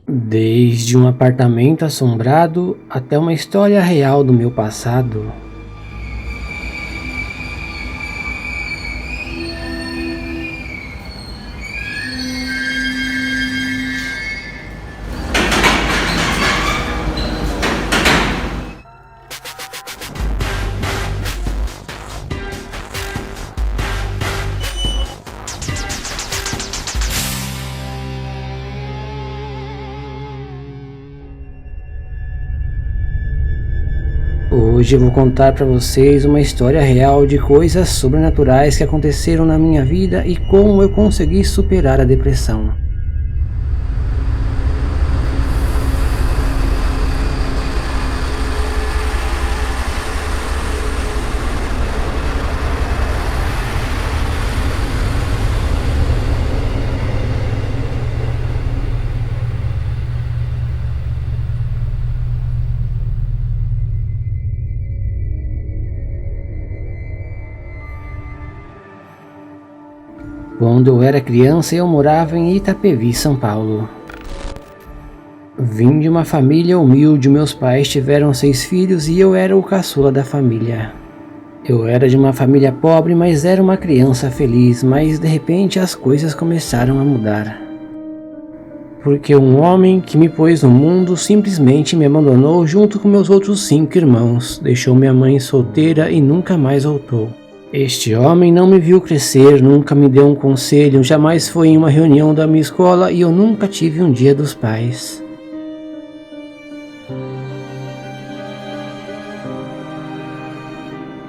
Desde um apartamento assombrado até uma história real do meu passado. Hoje eu vou contar para vocês uma história real de coisas sobrenaturais que aconteceram na minha vida e como eu consegui superar a depressão. Quando eu era criança, eu morava em Itapevi, São Paulo. Vim de uma família humilde, meus pais tiveram 6 filhos e eu era o caçula da família. Eu era de uma família pobre, mas era uma criança feliz, mas de repente as coisas começaram a mudar. Porque um homem que me pôs no mundo simplesmente me abandonou junto com meus outros 5 irmãos, deixou minha mãe solteira e nunca mais voltou. Este homem não me viu crescer, nunca me deu um conselho, jamais foi em uma reunião da minha escola e eu nunca tive um dia dos pais.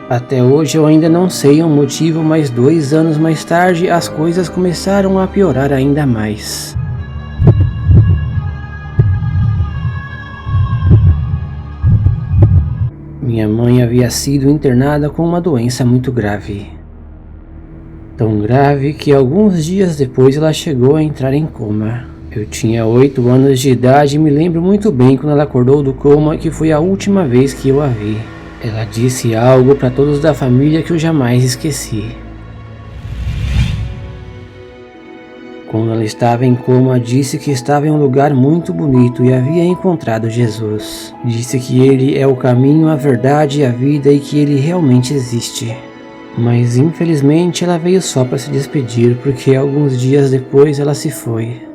Até hoje eu ainda não sei o motivo, mas 2 anos mais tarde as coisas começaram a piorar ainda mais. Minha mãe havia sido internada com uma doença muito grave. Tão grave que alguns dias depois ela chegou a entrar em coma. Eu tinha 8 anos de idade e me lembro muito bem quando ela acordou do coma, que foi a última vez que eu a vi. Ela disse algo para todos da família que eu jamais esqueci. Quando ela estava em coma, disse que estava em um lugar muito bonito e havia encontrado Jesus. Disse que ele é o caminho, a verdade e a vida e que ele realmente existe. Mas infelizmente ela veio só para se despedir, porque alguns dias depois ela se foi.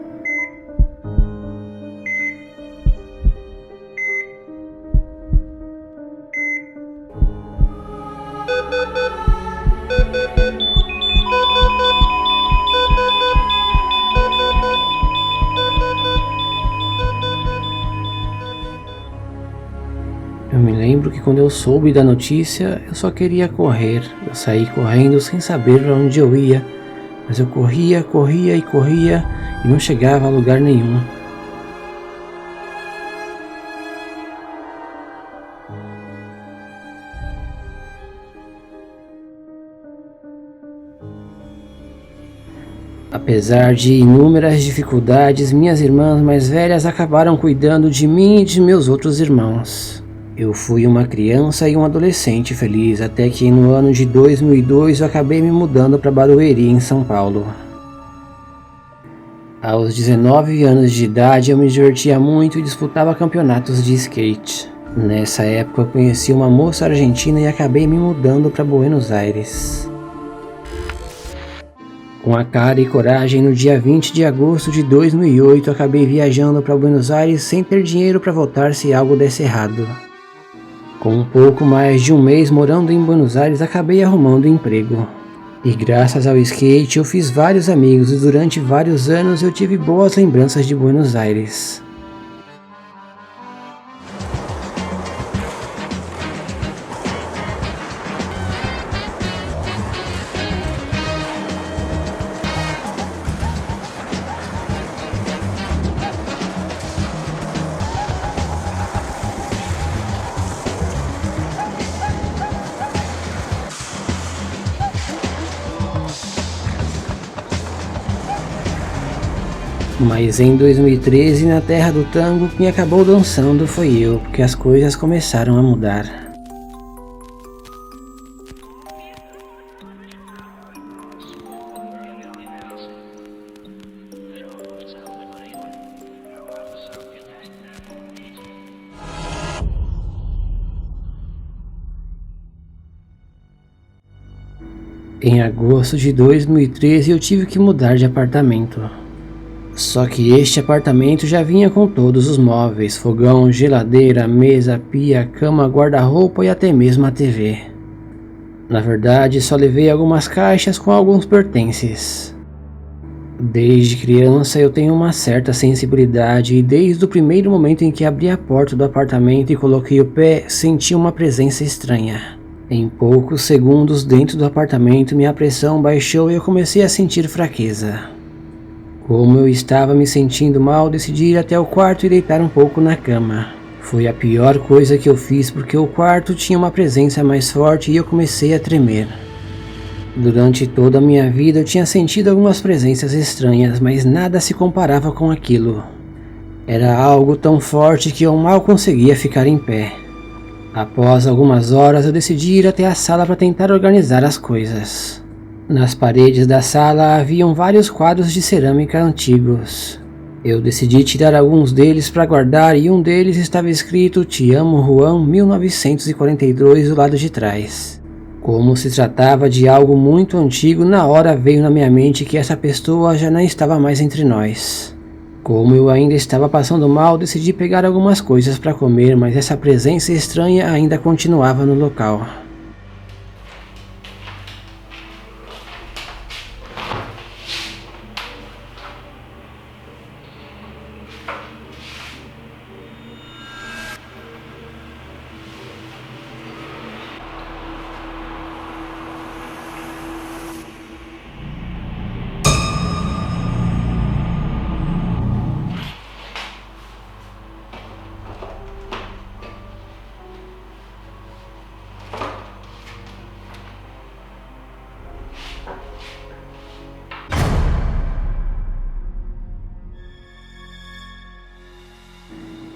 Eu me lembro que quando eu soube da notícia, eu só queria correr. Eu saí correndo sem saber para onde eu ia, mas eu corria, corria e corria e não chegava a lugar nenhum. Apesar de inúmeras dificuldades, minhas irmãs mais velhas acabaram cuidando de mim e de meus outros irmãos. Eu fui uma criança e um adolescente feliz, até que no ano de 2002 eu acabei me mudando para Barueri, em São Paulo. Aos 19 anos de idade eu me divertia muito e disputava campeonatos de skate. Nessa época eu conheci uma moça argentina e acabei me mudando para Buenos Aires. Com a cara e coragem, no dia 20 de agosto de 2008 acabei viajando para Buenos Aires sem ter dinheiro para voltar se algo desse errado. Com um pouco mais de um mês morando em Buenos Aires, acabei arrumando emprego. E graças ao skate eu fiz vários amigos e durante vários anos eu tive boas lembranças de Buenos Aires. Mas em 2013, na terra do tango, quem acabou dançando foi eu, porque as coisas começaram a mudar. Em agosto de 2013 eu tive que mudar de apartamento. Só que este apartamento já vinha com todos os móveis, fogão, geladeira, mesa, pia, cama, guarda-roupa e até mesmo a TV. Na verdade, só levei algumas caixas com alguns pertences. Desde criança eu tenho uma certa sensibilidade e desde o primeiro momento em que abri a porta do apartamento e coloquei o pé, senti uma presença estranha. Em poucos segundos dentro do apartamento minha pressão baixou e eu comecei a sentir fraqueza. Como eu estava me sentindo mal, decidi ir até o quarto e deitar um pouco na cama. Foi a pior coisa que eu fiz porque o quarto tinha uma presença mais forte e eu comecei a tremer. Durante toda a minha vida eu tinha sentido algumas presenças estranhas, mas nada se comparava com aquilo. Era algo tão forte que eu mal conseguia ficar em pé. Após algumas horas eu decidi ir até a sala para tentar organizar as coisas. Nas paredes da sala haviam vários quadros de cerâmica antigos. Eu decidi tirar alguns deles para guardar e um deles estava escrito "Te amo, Juan, 1942" do lado de trás. Como se tratava de algo muito antigo, na hora veio na minha mente que essa pessoa já não estava mais entre nós. Como eu ainda estava passando mal, decidi pegar algumas coisas para comer, mas essa presença estranha ainda continuava no local.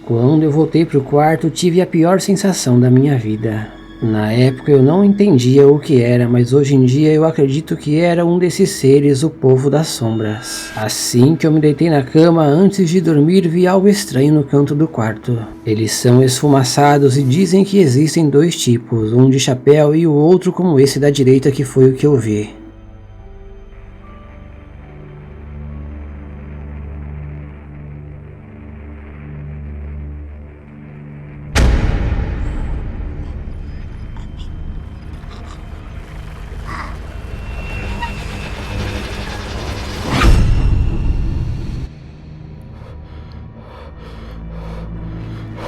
Quando eu voltei para o quarto, tive a pior sensação da minha vida. Na época eu não entendia o que era, mas hoje em dia eu acredito que era um desses seres, o povo das sombras. Assim que eu me deitei na cama, antes de dormir, vi algo estranho no canto do quarto. Eles são esfumaçados e dizem que existem dois tipos, um de chapéu e o outro como esse da direita que foi o que eu vi.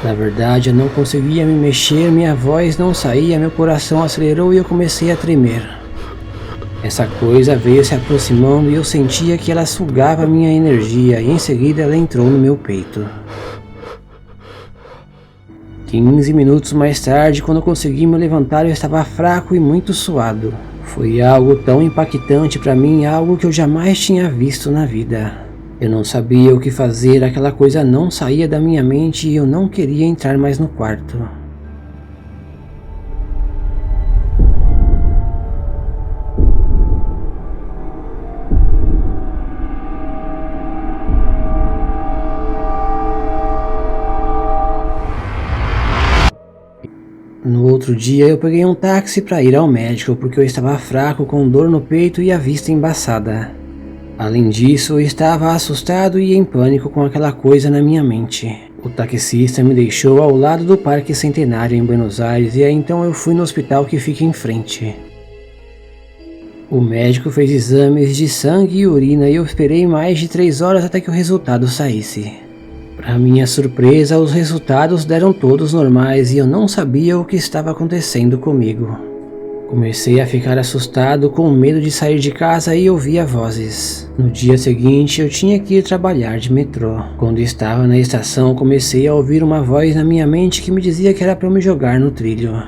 Na verdade, eu não conseguia me mexer, minha voz não saía, meu coração acelerou e eu comecei a tremer. Essa coisa veio se aproximando e eu sentia que ela sugava minha energia e em seguida ela entrou no meu peito. 15 minutos mais tarde, quando eu consegui me levantar, eu estava fraco e muito suado. Foi algo tão impactante para mim, algo que eu jamais tinha visto na vida. Eu não sabia o que fazer, aquela coisa não saía da minha mente e eu não queria entrar mais no quarto. No outro dia eu peguei um táxi para ir ao médico porque eu estava fraco, com dor no peito e a vista embaçada. Além disso, eu estava assustado e em pânico com aquela coisa na minha mente. O taxista me deixou ao lado do Parque Centenário em Buenos Aires e aí então eu fui no hospital que fica em frente. O médico fez exames de sangue e urina e eu esperei mais de 3 horas até que o resultado saísse. Para minha surpresa, os resultados deram todos normais e eu não sabia o que estava acontecendo comigo. Comecei a ficar assustado, com medo de sair de casa e ouvia vozes. No dia seguinte eu tinha que ir trabalhar de metrô. Quando estava na estação comecei a ouvir uma voz na minha mente que me dizia que era para eu me jogar no trilho.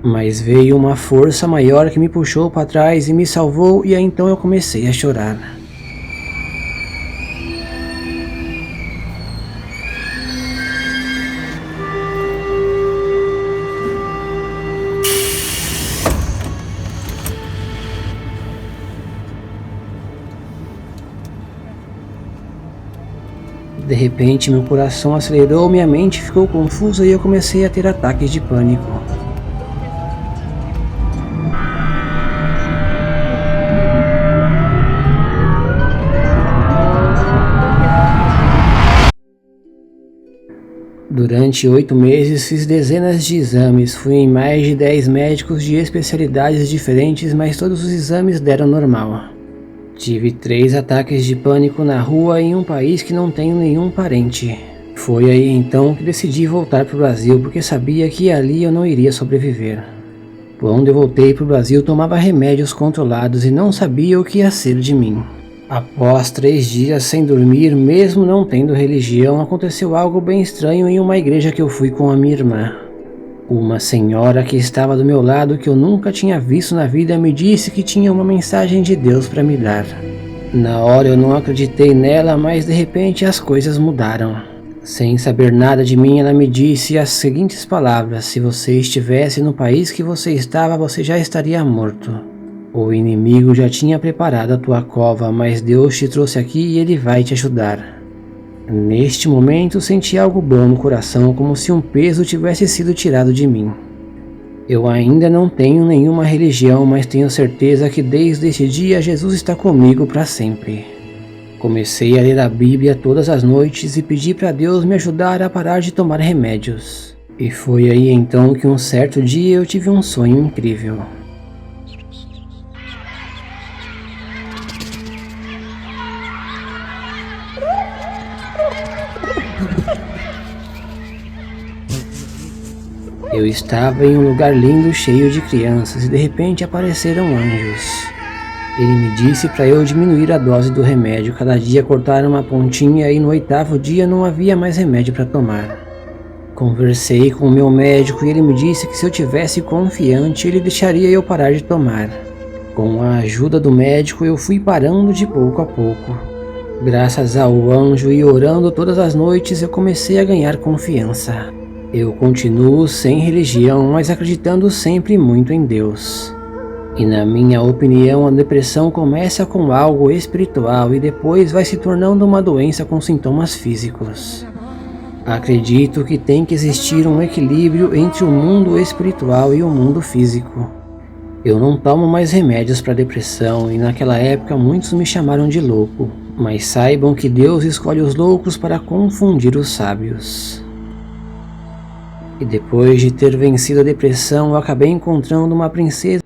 Mas veio uma força maior que me puxou para trás e me salvou e aí então eu comecei a chorar. De repente, meu coração acelerou, minha mente ficou confusa e eu comecei a ter ataques de pânico. Durante 8 meses fiz dezenas de exames, fui em mais de 10 médicos de especialidades diferentes, mas todos os exames deram normal. Tive 3 ataques de pânico na rua em um país que não tenho nenhum parente. Foi aí então que decidi voltar para o Brasil, porque sabia que ali eu não iria sobreviver. Quando eu voltei para o Brasil, tomava remédios controlados e não sabia o que ia ser de mim. Após 3 dias sem dormir, mesmo não tendo religião, aconteceu algo bem estranho em uma igreja que eu fui com a minha irmã. Uma senhora que estava do meu lado, que eu nunca tinha visto na vida, me disse que tinha uma mensagem de Deus para me dar. Na hora eu não acreditei nela, mas de repente as coisas mudaram. Sem saber nada de mim, ela me disse as seguintes palavras: se você estivesse no país que você estava, você já estaria morto. O inimigo já tinha preparado a tua cova, mas Deus te trouxe aqui e Ele vai te ajudar. Neste momento senti algo bom no coração, como se um peso tivesse sido tirado de mim. Eu ainda não tenho nenhuma religião, mas tenho certeza que desde esse dia Jesus está comigo para sempre. Comecei a ler a Bíblia todas as noites e pedi para Deus me ajudar a parar de tomar remédios. E foi aí então que um certo dia eu tive um sonho incrível. Eu estava em um lugar lindo, cheio de crianças, e de repente apareceram anjos. Ele me disse para eu diminuir a dose do remédio, cada dia cortar uma pontinha, e no 8º dia não havia mais remédio para tomar. Conversei com o meu médico e ele me disse que se eu tivesse confiante, ele deixaria eu parar de tomar. Com a ajuda do médico eu fui parando de pouco a pouco. Graças ao anjo e orando todas as noites eu comecei a ganhar confiança. Eu continuo sem religião, mas acreditando sempre muito em Deus. E na minha opinião, a depressão começa com algo espiritual e depois vai se tornando uma doença com sintomas físicos. Acredito que tem que existir um equilíbrio entre o mundo espiritual e o mundo físico. Eu não tomo mais remédios para depressão e naquela época muitos me chamaram de louco, mas saibam que Deus escolhe os loucos para confundir os sábios. E depois de ter vencido a depressão, eu acabei encontrando uma princesa